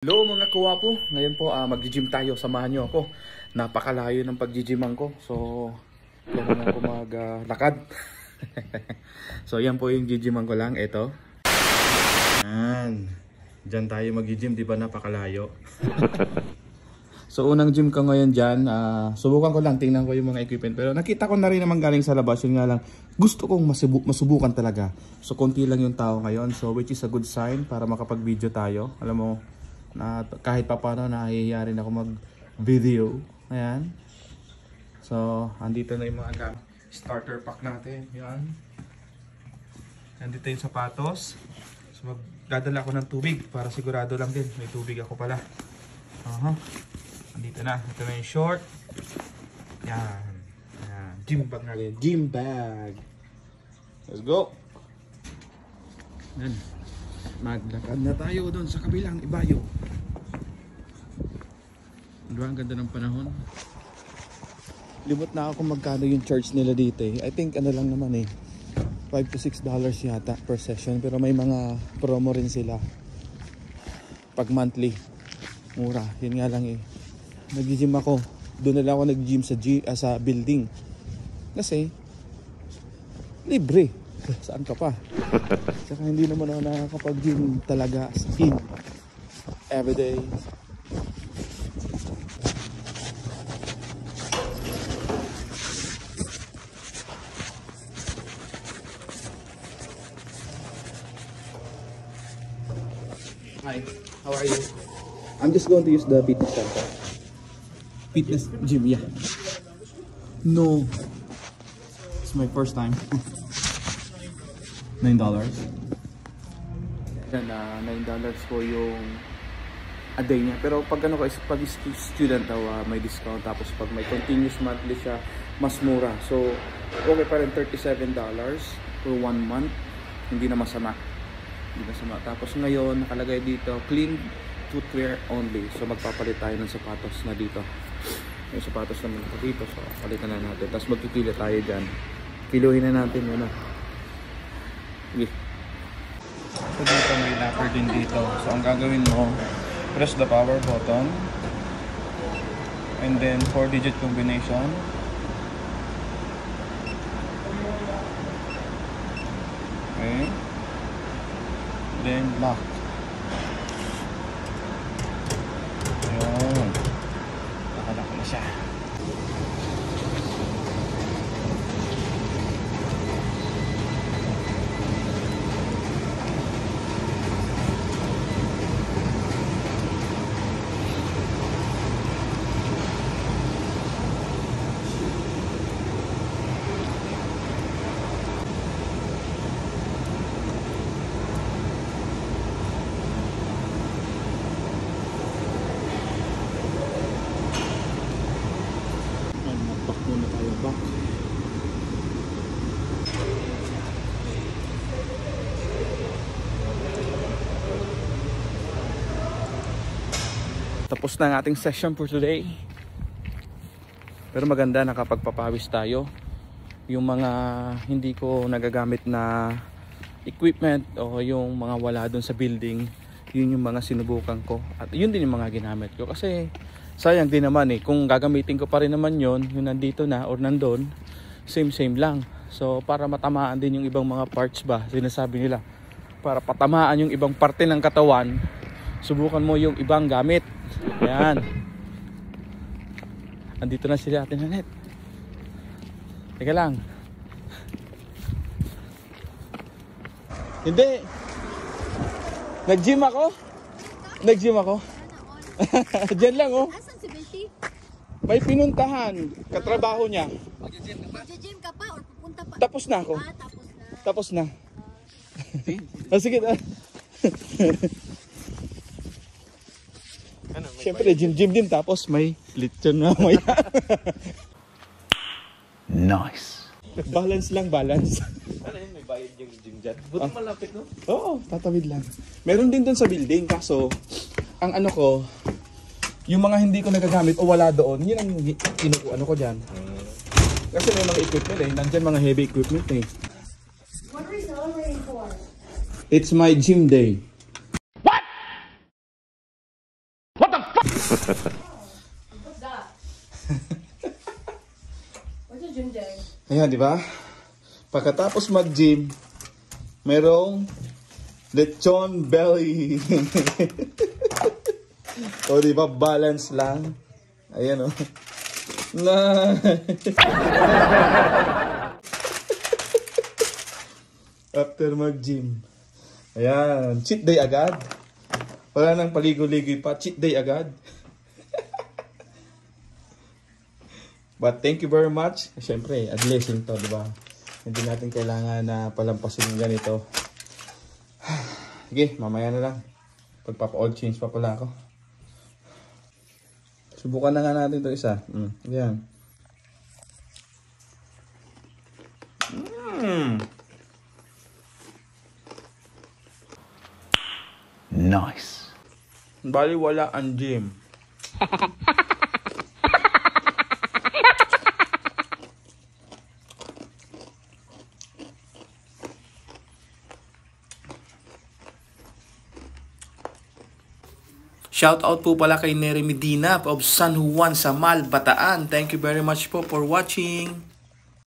Hello mga kawapo, ngayon po mag-gym tayo, samahan nyo ako. Napakalayo ng pag-gyman ko, so kailangan ko maglakad. So yan po yung gyman ko lang, ito. Yan, dyan tayo mag-gym, di ba napakalayo. So unang gym ko ngayon dyan, subukan ko lang, tingnan ko yung mga equipment. Pero nakita ko na rin naman galing sa labas, yun nga lang, gusto kong masubukan talaga. So konti lang yung tao ngayon, so which is a good sign para makapag-video tayo. Alam mo, na kahit pa paano nahihiya rin ako mag video. Ayan. So andito na yung mga starter pack natin. Ayan. Andito yung sapatos. So magdadala ako ng tubig para sigurado lang din may tubig ako pala. Andito na. Ito na yung short. Ayan. Ayan. Gym bag natin. Gym bag. Let's go. Ayan. Maglakad na tayo doon sa kabilang ibayo. Diba, ang ganda ng panahon. Limot na ako kung magkano yung charge nila dito eh. I think ano lang naman eh, $5 to $6 yata per session. Pero may mga promo rin sila pag monthly. Mura, yun nga lang eh. Nag-gym ako. Doon na lang ako nag-gym sa building. Kasi libre. Saan ka pa? Saka hindi naman ako nakakapag-gym talaga as in everyday. Hi, how are you? I'm just going to use the fitness center. Fitness gym, yeah. No, it's my first time. $9. Yan, $9 po yung a day niya. Pero pag ano, pag student daw, may discount. Tapos pag may continuous monthly siya, mas mura. So okay pa rin, $37 for 1 month. Hindi na masama. Hindi na masama. Tapos ngayon nakalagay dito clean footwear only. So magpapalit tayo ng sapatos na dito. Yung sapatos naman dito. So palitan na natin. Tapos magkikilo tayo dyan. Kiluhin na natin yun. Okay. So dito may locker din dito. So ang gagawin mo, press the power button and then 4-digit combination. Okay. Then lock. Ayun. Nakalock na siya. Tapos na ang ating session for today. Pero maganda, nakapagpapawis tayo. Yung mga hindi ko nagagamit na equipment o yung mga wala doon sa building, yun yung mga sinubukan ko. At yun din yung mga ginamit ko. Kasi sayang din naman eh. Kung gagamitin ko pa rin naman yun, yung nandito na or nandun, same lang. So para matamaan din yung ibang mga parts ba, sinasabi nila. Para patamaan yung ibang parte ng katawan, subukan mo yung ibang gamit. Ayan. Andito na sila Ate Nanette. Teka lang. Hindi. Nag-gym ako. Diyan lang oh. Asan si Betty? May pinuntahan. Katrabaho niya. Mag-gym ka pa or pupunta pa? Tapos na ako. Tapos na. Sige na. Siyempre, gym din. Tapos may lechon na mamaya. Nice. Balance. Ano yun, may bayad yung gym dyan? Buti malapit, no? Oo, tatawid lang. Meron din doon sa building. Kaso, ang ano ko, yung mga hindi ko nagagamit o wala doon, yun ang ano ko dyan. Kasi may mga equipment eh. Nandyan mga heavy equipment eh. What are you celebrating for? It's my gym day. What's that? What's a gym day? Ayan, di ba? Pagkatapos mag-gym, merong lechon belly. O, di ba? Balance lang. Ayan, o. Na. After mag-gym. Ayan. Cheat day agad. Wala nang paligo-ligoy pa. Cheat day agad. But thank you very much. Siyempre, a blessing to, di ba? Hindi natin kailangan na palampasin yung ganito. Sige, mamaya na lang. Pagpapa-oil change pa pala ako. Subukan na nga natin ito isa. Yan. Nice. Bali wala ang gym. Shout out po pala kay Nery Medina of San Juan, Samal, Bataan. Thank you very much po for watching.